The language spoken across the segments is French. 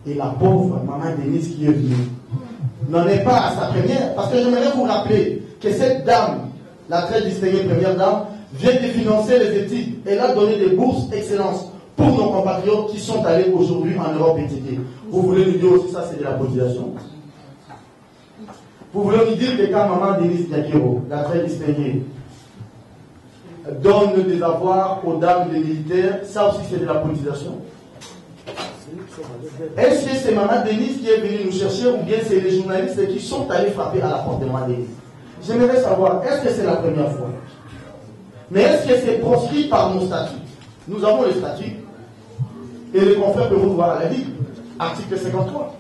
Et la pauvre maman Denise qui est venue n'en est pas à sa première, parce que j'aimerais vous rappeler que cette dame, la très distinguée première dame, vient de financer les études. Elle a donné des bourses excellence pour nos compatriotes qui sont allés aujourd'hui en Europe étudier. Vous voulez nous dire aussi ça, c'est de la cotisation? Vous voulez nous dire que quand maman Denise Diakiro, la très distinguée, donne des avoirs aux dames des militaires, ça aussi c'est de la politisation? Est-ce que c'est maman Denise qui est venue nous chercher ou bien c'est les journalistes qui sont allés frapper à la porte de maman Denise? J'aimerais savoir, est-ce que c'est la première fois? Mais est-ce que c'est proscrit par nos statuts? Nous avons les statuts et les confrères peuvent vous voir à la Ligue, article 53.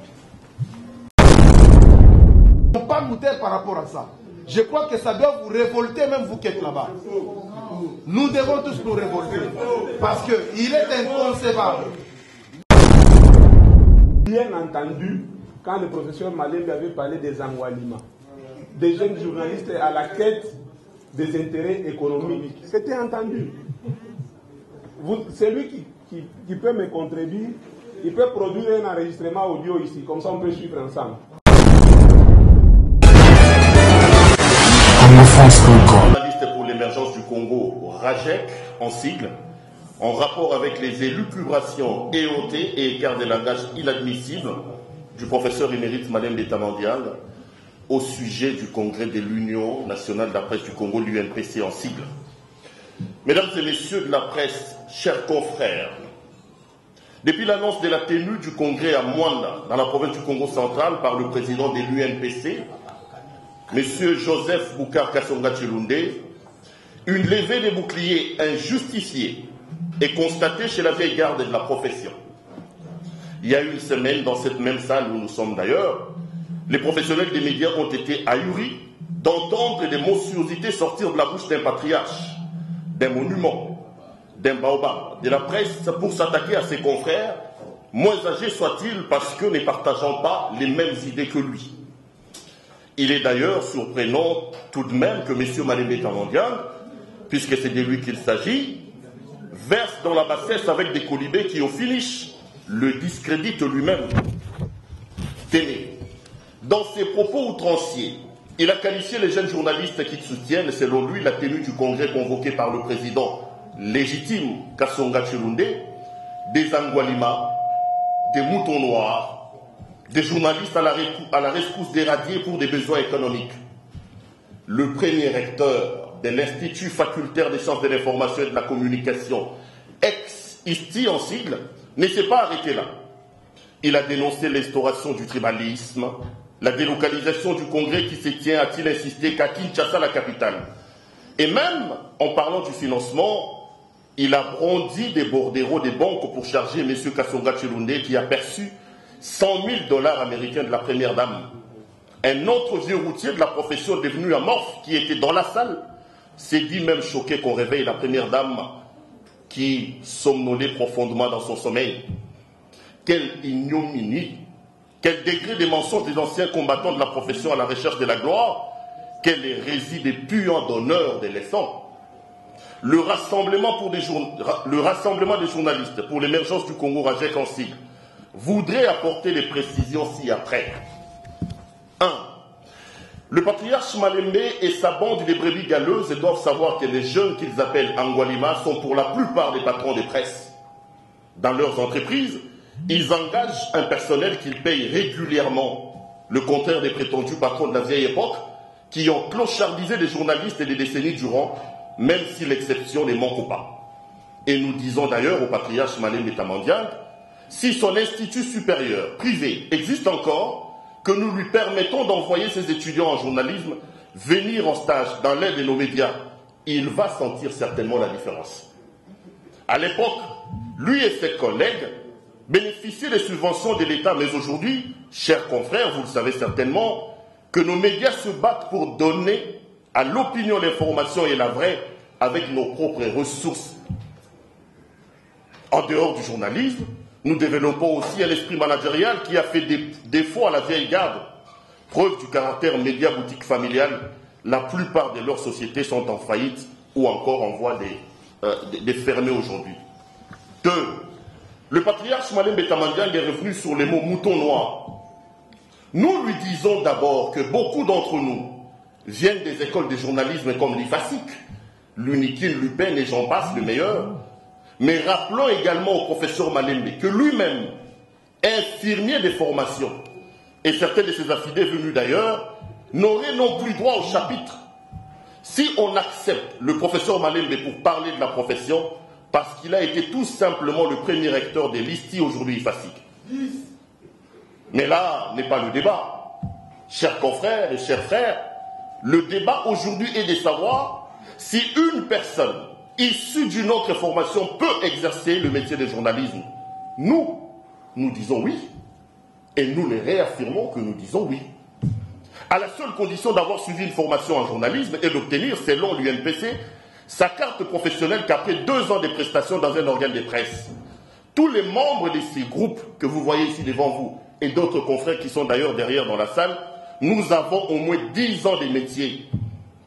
Ne pas nous taire par rapport à ça. Je crois que ça doit vous révolter, même vous qui êtes là-bas. Nous devons tous nous révolter. Parce qu'il est inconcevable. Bien entendu, quand le professeur Malembe avait parlé des Angwalima, des jeunes journalistes à la quête des intérêts économiques, c'était entendu. C'est lui qui peut me contribuer, il peut produire un enregistrement audio ici, comme ça on peut suivre ensemble. Journaliste pour l'émergence du Congo, RAJEC en sigle, en rapport avec les élucubrations éhontées et écarts de langage inadmissibles du professeur émérite Malembe Tamandiang au sujet du congrès de l'Union nationale de la presse du Congo, l'UNPC en sigle. Mesdames et messieurs de la presse, chers confrères, depuis l'annonce de la tenue du congrès à Mwanda, dans la province du Congo central, par le président de l'UNPC, M. Joseph Boukar Kassonga Tshilunde, une levée des boucliers injustifiée est constatée chez la vieille garde de la profession. Il y a une semaine, dans cette même salle où nous sommes d'ailleurs, les professionnels des médias ont été ahuris d'entendre des monstruosités sortir de la bouche d'un patriarche, d'un monument, d'un baobab, de la presse pour s'attaquer à ses confrères, moins âgés soient-ils parce que ne partageant pas les mêmes idées que lui. Il est d'ailleurs surprenant tout de même que M. Malembe Tamandiang, puisque c'est de lui qu'il s'agit, verse dans la bassesse avec des colibés qui, au finish, le discréditent lui-même. Tenez, dans ses propos outranciers, il a qualifié les jeunes journalistes qui soutiennent, selon lui, la tenue du congrès convoqué par le président légitime Kassonga Tshilunde, des Angwalima, des moutons noirs, des journalistes à la rescousse des radiés pour des besoins économiques. Le premier recteur de l'Institut facultaire des sciences de l'information et de la communication, ex-ISTI en sigle, ne s'est pas arrêté là. Il a dénoncé l'instauration du tribalisme, la délocalisation du congrès qui se tient, a-t-il insisté, qu'à Kinshasa, la capitale. Et même, en parlant du financement, il a brandi des bordereaux des banques pour charger M. Kassonga Tshilunde qui a perçu 100 000 $ américains de la première dame. Un autre vieux routier de la profession devenu amorphe qui était dans la salle s'est dit même choqué qu'on réveille la première dame qui somnolait profondément dans son sommeil. Quelle ignominie, quel degré des mensonges des anciens combattants de la profession à la recherche de la gloire, quelle hérésie des puants d'honneur des laissants. Le rassemblement des journalistes pour l'émergence du Congo RAJEC en sigle voudrait apporter des précisions ci-après. 1. Le patriarche Malembe et sa bande des brebis galeuses doivent savoir que les jeunes qu'ils appellent Angwalima sont pour la plupart des patrons de presse. Dans leurs entreprises, ils engagent un personnel qu'ils payent régulièrement, le contraire des prétendus patrons de la vieille époque, qui ont clochardisé les journalistes et des décennies durant, même si l'exception ne manque pas. Et nous disons d'ailleurs au patriarche Malembe Tamandiang, si son institut supérieur privé existe encore, que nous lui permettons d'envoyer ses étudiants en journalisme venir en stage dans l'un de nos médias, il va sentir certainement la différence. À l'époque, lui et ses collègues bénéficiaient des subventions de l'État, mais aujourd'hui, chers confrères, vous le savez certainement, que nos médias se battent pour donner à l'opinion l'information et la vraie avec nos propres ressources. En dehors du journalisme, nous développons aussi un esprit managérial qui a fait défaut à la vieille garde. Preuve du caractère média-boutique familial, la plupart de leurs sociétés sont en faillite ou encore en voie de fermer aujourd'hui. 2. le patriarche Malembe Tamandiang est revenu sur les mots mouton noir. Nous lui disons d'abord que beaucoup d'entre nous viennent des écoles de journalisme comme l'IFASIC, l'UNIKIN, l'UPEN et j'en passe, le meilleur. Mais rappelons également au professeur Malembe que lui-même, infirmier de formation, et certains de ses affidés venus d'ailleurs, n'auraient non plus droit au chapitre. Si on accepte le professeur Malembe pour parler de la profession, parce qu'il a été tout simplement le premier recteur de l'ISTI, aujourd'hui IFASIC. Mais là n'est pas le débat. Chers confrères et chers frères, le débat aujourd'hui est de savoir si une personne issue d'une autre formation peut exercer le métier de journalisme. Nous disons oui. Et nous les réaffirmons que nous disons oui. À la seule condition d'avoir suivi une formation en journalisme et d'obtenir, selon l'UNPC, sa carte professionnelle qu'après 2 ans de prestations dans un organe de presse. Tous les membres de ces groupes que vous voyez ici devant vous et d'autres confrères qui sont d'ailleurs derrière dans la salle, nous avons au moins 10 ans de métier.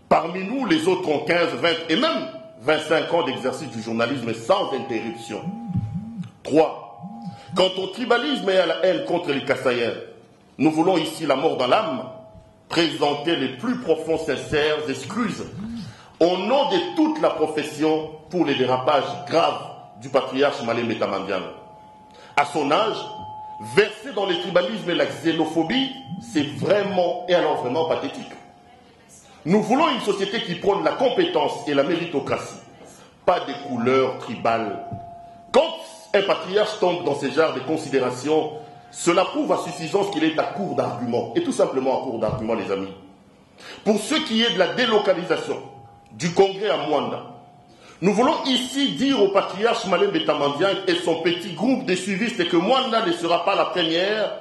Parmi nous, les autres ont 15, 20 et même 25 ans d'exercice du journalisme sans interruption. 3. Quant au tribalisme et à la haine contre les Kassaïens, nous voulons ici la mort dans l'âme, présenter les plus profonds sincères excuses au nom de toute la profession pour les dérapages graves du patriarche Malembe Tamandiang. À son âge, verser dans le tribalisme et la xénophobie, c'est vraiment, et alors vraiment pathétique. Nous voulons une société qui prône la compétence et la méritocratie, pas des couleurs tribales. Quand un patriarche tombe dans ce genre de considérations, cela prouve à suffisance qu'il est à court d'arguments, et tout simplement à court d'arguments, les amis. Pour ce qui est de la délocalisation du congrès à Mwanda, nous voulons ici dire au patriarche Malembe Tamandiang et son petit groupe de suivistes que Mwanda ne sera pas la première,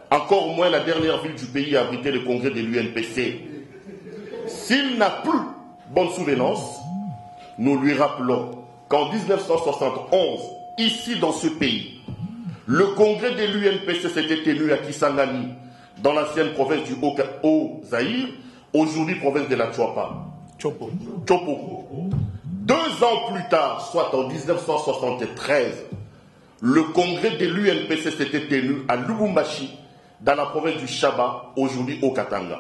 encore moins la dernière ville du pays à abriter le congrès de l'UNPC. S'il n'a plus bonne souvenance, nous lui rappelons qu'en 1971, ici dans ce pays, le congrès de l'UNPC s'était tenu à Kisangani, dans l'ancienne province du Haut-Zaïre, aujourd'hui province de la Chopo. 2 ans plus tard, soit en 1973, le congrès de l'UNPC s'était tenu à Lubumbashi, dans la province du Chaba, aujourd'hui au Katanga.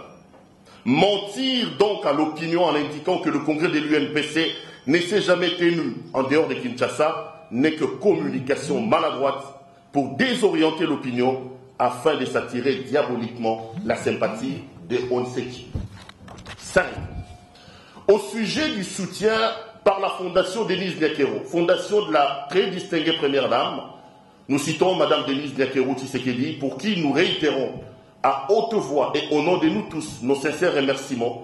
Mentir donc à l'opinion en indiquant que le congrès de l'UNPC ne s'est jamais tenu en dehors de Kinshasa n'est que communication maladroite pour désorienter l'opinion afin de s'attirer diaboliquement la sympathie de on ne sait qui. 5. Au sujet du soutien par la fondation Denise Nyakero, fondation de la très distinguée première dame, nous citons Mme Denise Nyakero Tshisekedi, pour qui nous réitérons à haute voix et au nom de nous tous nos sincères remerciements.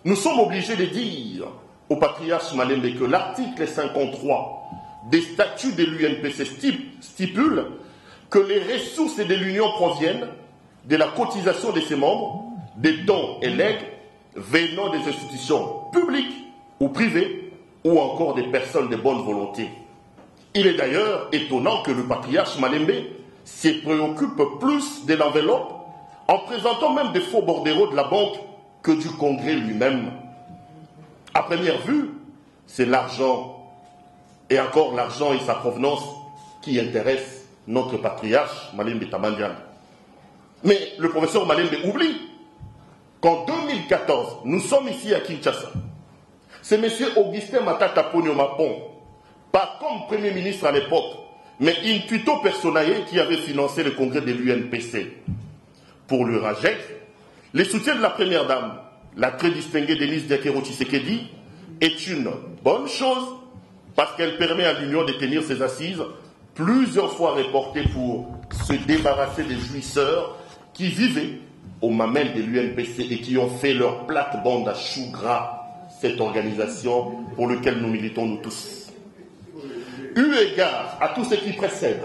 Nous sommes obligés de dire au patriarche Malembe que l'article 53 des statuts de l'UNPC stipule que les ressources de l'Union proviennent de la cotisation de ses membres, des dons et legs venant des institutions publiques ou privées ou encore des personnes de bonne volonté. Il est d'ailleurs étonnant que le patriarche Malembe se préoccupe plus de l'enveloppe en présentant même des faux bordereaux de la banque que du congrès lui-même. À première vue, c'est l'argent, et encore l'argent et sa provenance, qui intéressent notre patriarche Malembe Tamandiang. Mais le professeur Malembe oublie qu'en 2014, nous sommes ici à Kinshasa. C'est M. Augustin Matata Ponyo Mapon, pas comme Premier ministre à l'époque, mais intuito personae qui avait financé le congrès de l'UNPC. Pour le RAJEC, le soutien de la première dame, la très distinguée Denise Nyakero Tshisekedi, est une bonne chose parce qu'elle permet à l'Union de tenir ses assises plusieurs fois reportées pour se débarrasser des jouisseurs qui vivaient aux mamelles de l'UNPC et qui ont fait leur plate-bande à chou gras, cette organisation pour laquelle nous militons nous tous. Eu égard à tout ce qui précède,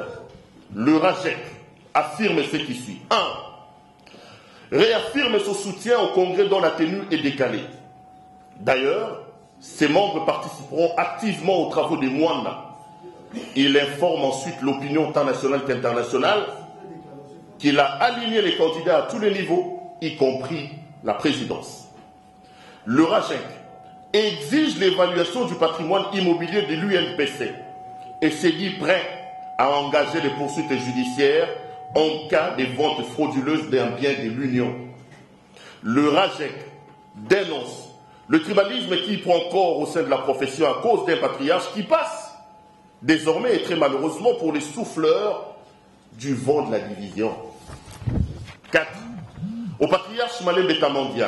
le RAJEC affirme ce qui suit. 1. Réaffirme son soutien au congrès dont la tenue est décalée. D'ailleurs, ses membres participeront activement aux travaux des Mwanda. Il informe ensuite l'opinion tant nationale qu'internationale qu'il a aligné les candidats à tous les niveaux, y compris la présidence. Le RAJEC exige l'évaluation du patrimoine immobilier de l'UNPC et s'est dit prêt à engager les poursuites judiciaires en cas de vente frauduleuse d'un bien de l'Union. Le RAGEC dénonce le tribalisme qui prend corps au sein de la profession à cause d'un patriarche qui passe désormais et très malheureusement pour les souffleurs du vent de la division. 4. Au patriarche Malem Betamandiang,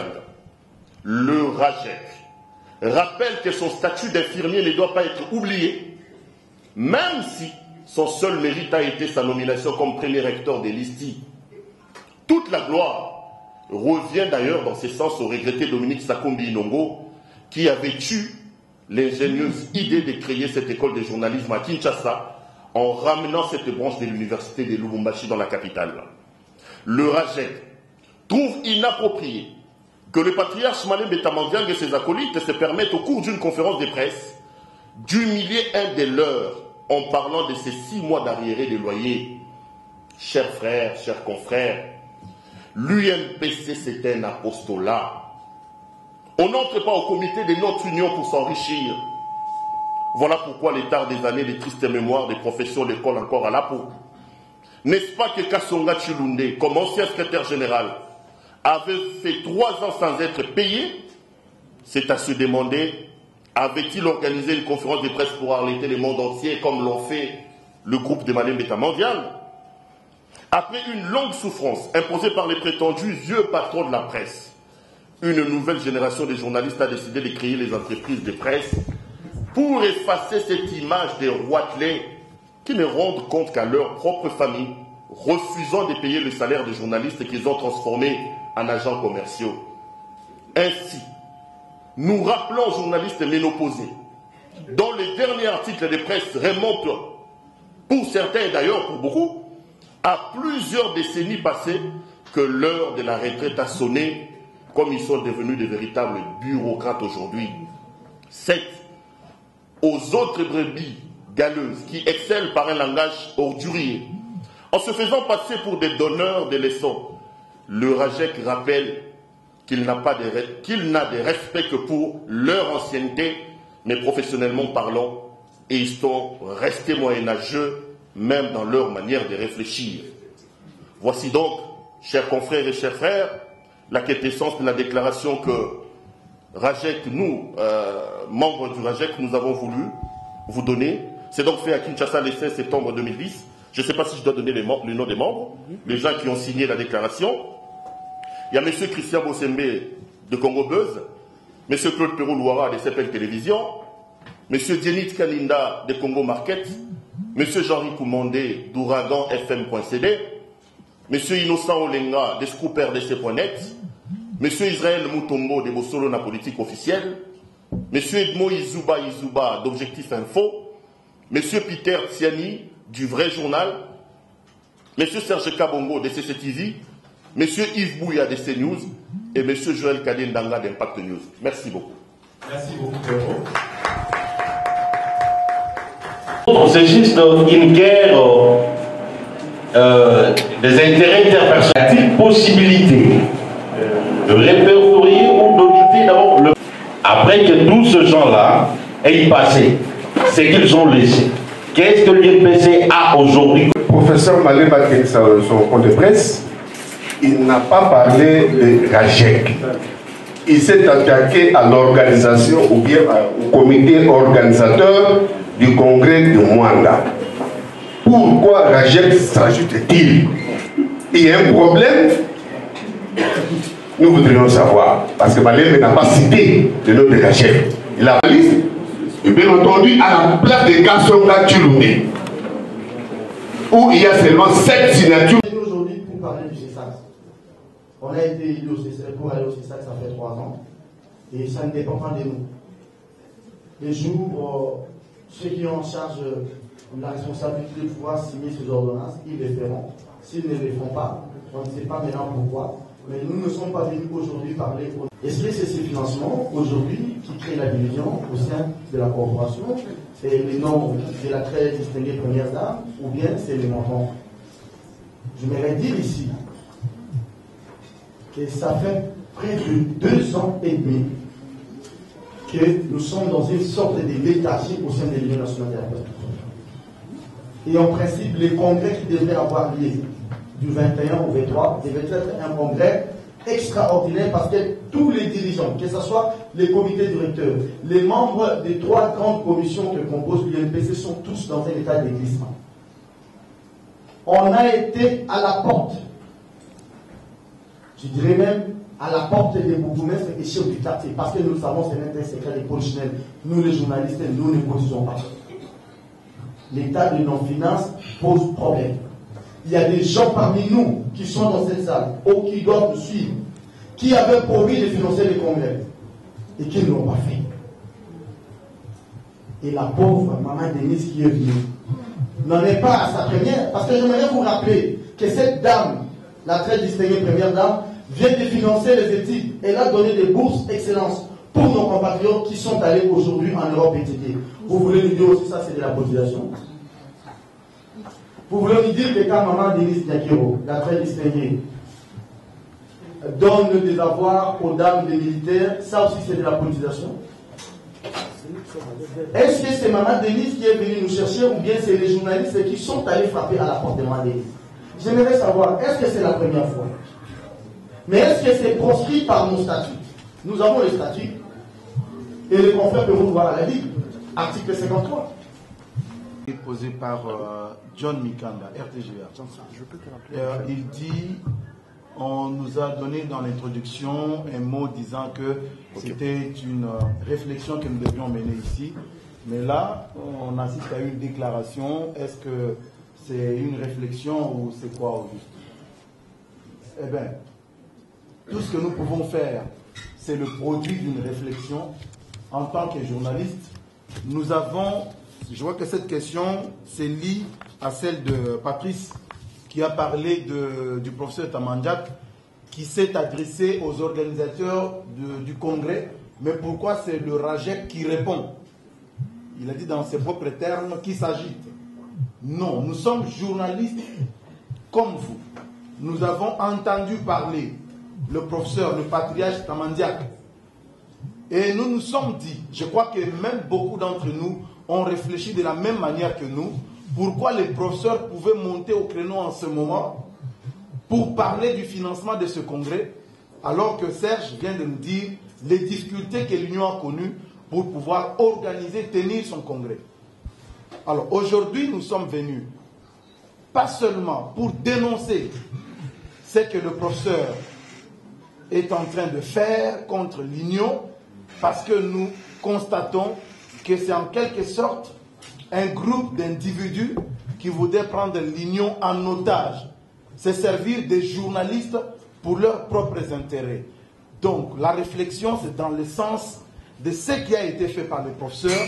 le RAGEC rappelle que son statut d'infirmier ne doit pas être oublié, même si son seul mérite a été sa nomination comme premier recteur des l'ISTI. Toute la gloire revient d'ailleurs dans ce sens au regretté Dominique Sakombi Inongo, qui avait eu l'ingénieuse idée de créer cette école de journalisme à Kinshasa en ramenant cette branche de l'université de Lubumbashi dans la capitale. Le RAGEC trouve inapproprié que le patriarche Malem Betamandiang et ses acolytes se permettent au cours d'une conférence de presse d'humilier un des leurs en parlant de ces 6 mois d'arriérés de loyer. Chers frères, chers confrères, l'UMPC c'est un apostolat. On n'entre pas au comité de notre union pour s'enrichir. Voilà pourquoi l'état des années de triste mémoire des professions les colle encore à la peau. N'est-ce pas que Kassonga Chilunde, comme ancien secrétaire général, avait fait 3 ans sans être payé? C'est à se demander, avait-il organisé une conférence de presse pour alerter le monde entier comme l'ont fait le groupe de Malem Betamandiang? Après une longue souffrance imposée par les prétendus vieux patrons de la presse, une nouvelle génération de journalistes a décidé de créer les entreprises de presse pour effacer cette image des roitelets qui ne rendent compte qu'à leur propre famille, refusant de payer le salaire des journalistes qu'ils ont transformés en agents commerciaux. Ainsi, nous rappelons aux journalistes ménopausés, dont les derniers articles de presse remontent, pour certains et d'ailleurs pour beaucoup, à plusieurs décennies passées, que l'heure de la retraite a sonné, comme ils sont devenus de véritables bureaucrates aujourd'hui. 7. Aux autres brebis galeuses qui excellent par un langage ordurier, en se faisant passer pour des donneurs de leçons, le RAGEC rappelle qu'il n'a de respect que pour leur ancienneté, mais professionnellement parlant, et ils sont restés moyenâgeux, même dans leur manière de réfléchir. Voici donc, chers confrères et chers frères, la quintessence de la déclaration que RAGEC, nous, membres du RAGEC, nous avons voulu vous donner. C'est donc fait à Kinshasa le 16 septembre 2010. Je ne sais pas si je dois donner le nom des membres, les gens qui ont signé la déclaration. Il y a M. Christian Bossembe de Congo Buzz, M. Claude Perrault-Louara de CPL Télévision, M. Dienit Kaninda de Congo Market, M. Jean-Ri Koumandé d'Ouragan FM.cd, M. Innocent Olenga de Scooper DC.net, M. Israël Moutombo de Bossolona Politique Officielle, M. Edmo Izuba d'Objectif Info, M. Peter Tsiani du Vrai Journal, M. Serge Kabongo de CCTV, M. Yves Bouya de CNews et M. Joël Kadendanga d'Impact News. Merci beaucoup. Merci beaucoup, Perrault. C'est juste une guerre des intérêts interpersonnels. A-t-il possibilité de répertorier ou d'auditer d'abord le... Après que tous ces gens-là aient passé ce qu'ils ont laissé, qu'est-ce que l'UMPC a aujourd'hui? Le professeur Malem a créé son compte de presse. Il n'a pas parlé de RAGEC. Il s'est attaqué à l'organisation ou bien au comité organisateur du congrès de Mwanda. Pourquoi RAGEC s'ajoute-t-il? Il y a un problème? Nous voudrions savoir. Parce que Malem n'a pas cité le nom de RAGEC. Il a la liste. Et bien entendu, à la place de Kassonga Chilunde, où il y a seulement 7 signatures. Aujourd'hui, pour parler du CESAC, on a été élu au CESAC, pour aller au CESAC, ça fait 3 ans. Et ça ne dépend pas de nous. Les jours, ceux qui ont en charge la responsabilité de pouvoir signer ces ordonnances, ils les feront. S'ils ne les font pas, on ne sait pas maintenant pourquoi. Mais nous ne sommes pas venus aujourd'hui parler. Est-ce que c'est ce financement aujourd'hui qui crée la division au sein de la corporation? C'est les noms de la très distinguée première dame ou bien c'est les montants? Je m'aimerais dire ici que ça fait près de 2 ans et demi que nous sommes dans une sorte de léthargie au sein de l'Union nationale de la presse. Et en principe, les congrès qui devraient avoir lieu du 21 au 23 devraient être un congrès extraordinaire parce que tous les dirigeants, que ce soit les comités directeurs, les membres des 3 grandes commissions que compose l'UNPC sont tous dans un état de glissement. On a été à la porte, je dirais même à la porte des bourgmestres et chefs du quartier, parce que nous le savons, c'est un secret des polichinelles. Nous les journalistes, nous ne cotisons pas. L'état de nos finances pose problème. Il y a des gens parmi nous qui sont dans cette salle, ou qui doivent nous suivre, qui avaient promis de financer les congrès et qui ne l'ont pas fait. Et la pauvre maman Denise qui est venue n'en est pas à sa première, parce que j'aimerais vous rappeler que cette dame, la très distinguée première dame, vient de financer les études. Elle a donné des bourses excellence pour nos compatriotes qui sont allés aujourd'hui en Europe étudier. Vous voulez nous dire aussi ça, c'est de la population? Vous voulez nous dire que quand maman Denise Nyakiro, la très distinguée, donne des avoirs aux dames des militaires, ça aussi c'est de la politisation? Est-ce que c'est maman Denise qui est venue nous chercher ou bien c'est les journalistes qui sont allés frapper à la porte de maman Denise? J'aimerais savoir, est-ce que c'est la première fois? Mais est-ce que c'est proscrit par nos statuts? Nous avons les statuts et les confrères peuvent voir à la Ligue, article 53. Posé par John Mikanda, RTGA. Il dit, on nous a donné dans l'introduction un mot disant que c'était une réflexion que nous devions mener ici. Mais là, on assiste à une déclaration. Est-ce que c'est une réflexion ou c'est quoi au juste? Eh bien, tout ce que nous pouvons faire, c'est le produit d'une réflexion. En tant que journaliste, nous avons, je vois que cette question c'est liée à celle de Patrice qui a parlé du professeur Tamandiak qui s'est adressé aux organisateurs du congrès. Mais pourquoi c'est le RAJEC qui répond? Il a dit dans ses propres termes qui s'agite. Non, nous sommes journalistes comme vous. Nous avons entendu parler le professeur, le patriarche Tamandiak. Et nous nous sommes dit, je crois que même beaucoup d'entre nous ont réfléchi de la même manière que nous, pourquoi les professeurs pouvaient monter au créneau en ce moment pour parler du financement de ce congrès, alors que Serge vient de nous dire les difficultés que l'Union a connues pour pouvoir organiser, tenir son congrès. Alors aujourd'hui, nous sommes venus, pas seulement pour dénoncer ce que le professeur est en train de faire contre l'Union, parce que nous constatons que c'est en quelque sorte un groupe d'individus qui voudraient prendre l'Union en otage, se servir des journalistes pour leurs propres intérêts. Donc la réflexion, c'est dans le sens de ce qui a été fait par les professeurs,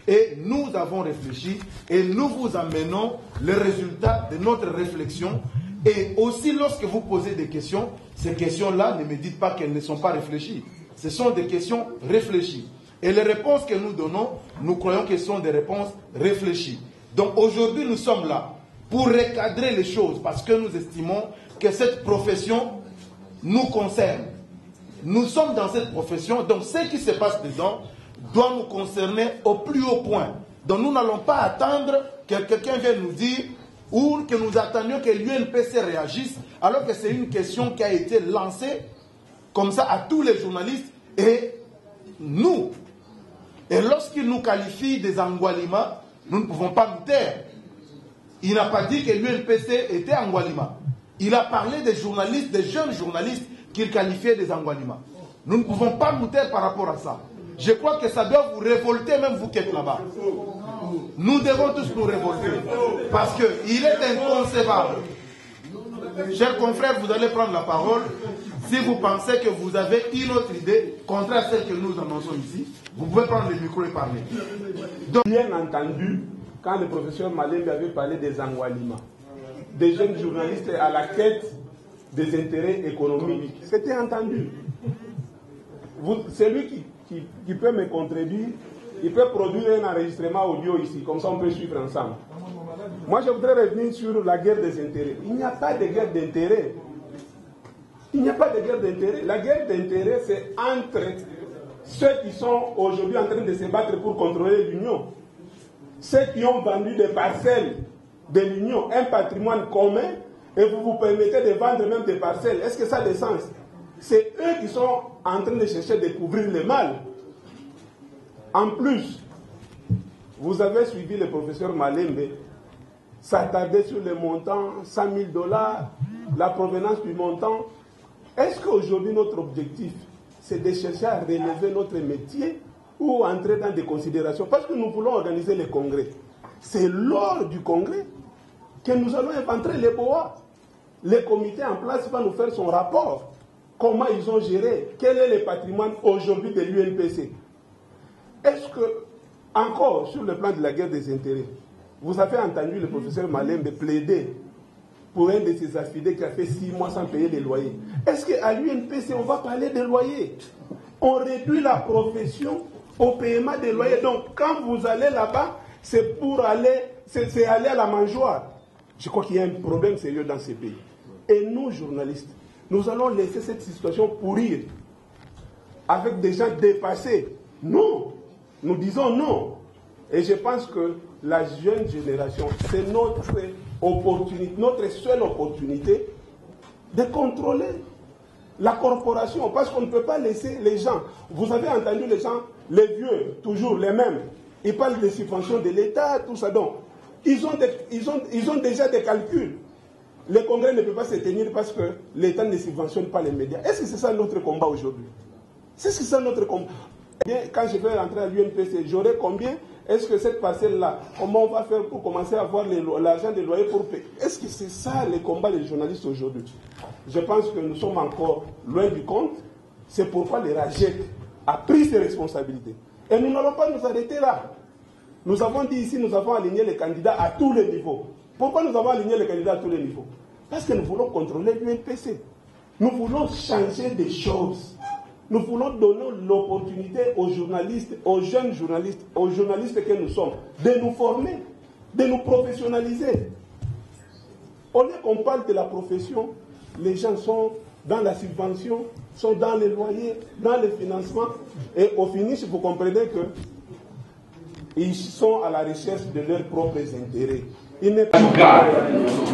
et nous avons réfléchi, et nous vous amenons le résultat de notre réflexion. Et aussi, lorsque vous posez des questions, ces questions-là, ne me dites pas qu'elles ne sont pas réfléchies. Ce sont des questions réfléchies. Et les réponses que nous donnons, nous croyons que ce sont des réponses réfléchies. Donc aujourd'hui, nous sommes là pour recadrer les choses, parce que nous estimons que cette profession nous concerne. Nous sommes dans cette profession, donc ce qui se passe dedans doit nous concerner au plus haut point. Donc nous n'allons pas attendre que quelqu'un vienne nous dire ou que nous attendions que l'UNPC réagisse, alors que c'est une question qui a été lancée comme ça à tous les journalistes et nous. Et lorsqu'il nous qualifie des Angwalima, nous ne pouvons pas nous taire. Il n'a pas dit que l'UNPC était Angwalima. Il a parlé des journalistes, des jeunes journalistes qu'il qualifiait des Angwalima. Nous ne pouvons pas nous taire par rapport à ça. Je crois que ça doit vous révolter, même vous qui êtes là-bas. Nous devons tous nous révolter. Parce qu'il est inconcevable. Chers confrères, vous allez prendre la parole. Si vous pensez que vous avez une autre idée, contraire à celle que nous annonçons ici, vous pouvez prendre le micro et parler. Donc, bien entendu, quand le professeur Malembe avait parlé des Angwalima, des jeunes journalistes à la quête des intérêts économiques, c'était entendu. Celui qui peut me contredire, il peut produire un enregistrement audio ici, comme ça on peut suivre ensemble. Moi je voudrais revenir sur la guerre des intérêts. Il n'y a pas de guerre d'intérêts. Il n'y a pas de guerre d'intérêts. La guerre d'intérêts, c'est entre ceux qui sont aujourd'hui en train de se battre pour contrôler l'Union, ceux qui ont vendu des parcelles de l'Union, un patrimoine commun, et vous vous permettez de vendre même des parcelles. Est-ce que ça a des sens? C'est eux qui sont en train de chercher de couvrir le mal. En plus, vous avez suivi le professeur Malembe, s'attarder sur le montant, 100 000 $, la provenance du montant. Est-ce qu'aujourd'hui notre objectif, c'est de chercher à relever notre métier ou entrer dans des considérations? Parce que nous voulons organiser le congrès. C'est lors du congrès que nous allons inventer les BOA. Le comité en place va nous faire son rapport. Comment ils ont géré? Quel est le patrimoine aujourd'hui de l'UNPC? Est-ce que, encore sur le plan de la guerre des intérêts, vous avez entendu le professeur Malembe plaider pour un de ses affidés qui a fait 6 mois sans payer les loyers? Est-ce qu'à l'UNPC, on va parler des loyers? On réduit la profession au paiement des loyers. Donc, quand vous allez là-bas, c'est pour aller, c'est aller à la mangeoire. Je crois qu'il y a un problème sérieux dans ces pays. Et nous, journalistes, nous allons laisser cette situation pourrir avec des gens dépassés. Non, nous disons non. Et je pense que la jeune génération, c'est notre opportunité, notre seule opportunité de contrôler la corporation. Parce qu'on ne peut pas laisser les gens. Vous avez entendu les gens, les vieux, toujours les mêmes. Ils parlent des subventions de l'État, tout ça. Donc, ils ont déjà des calculs. Le Congrès ne peut pas se tenir parce que l'État ne subventionne pas les médias. Est-ce que c'est ça notre combat aujourd'hui? C'est ça notre combat. Eh bien, quand je vais rentrer à l'UNPC, j'aurai combien? Est-ce que cette parcelle-là, comment on va faire pour commencer à avoir l'argent des loyers pour payer? Est-ce que c'est ça le combat des journalistes aujourd'hui? Je pense que nous sommes encore loin du compte. C'est pourquoi le RAGEC a pris ses responsabilités. Et nous n'allons pas nous arrêter là. Nous avons dit ici, nous avons aligné les candidats à tous les niveaux. Pourquoi nous avons aligné les candidats à tous les niveaux? Parce que nous voulons contrôler l'UNPC. Nous voulons changer des choses. Nous voulons donner l'opportunité aux journalistes, aux jeunes journalistes, aux journalistes que nous sommes, de nous former, de nous professionnaliser. Au lieu qu'on parle de la profession, les gens sont dans la subvention, sont dans les loyers, dans le financement, et au finish, vous comprenez que ils sont à la recherche de leurs propres intérêts. Il n'est pas grave.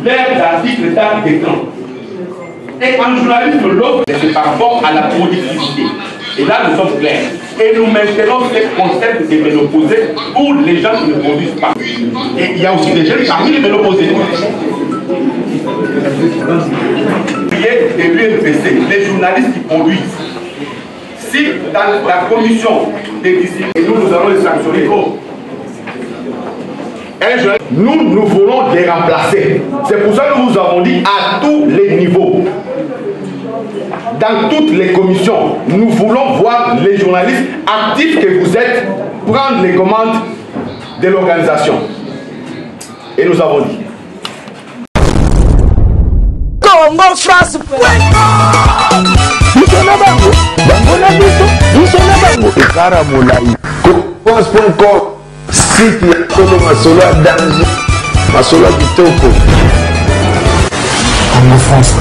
Leurs articles d'état d'écran. Et en journalisme, l'autre, c'est par rapport à la productivité. Et là, nous sommes clairs. Et nous maintenons ce concept de ménopausés pour les gens qui ne produisent pas. Et il y a aussi des jeunes parmi les ménopausés. De l'UNPC, les journalistes qui produisent. Si dans la commission des disciplines, nous allons les sanctionner. Nous voulons les remplacer. C'est pour ça que nous vous avons dit à tous les niveaux, dans toutes les commissions, nous voulons voir les journalistes actifs que vous êtes prendre les commandes de l'organisation. Et nous avons dit. Congo France. Site ya Kolo Masolo ya danger, Masolo ya kitoko. Congo France.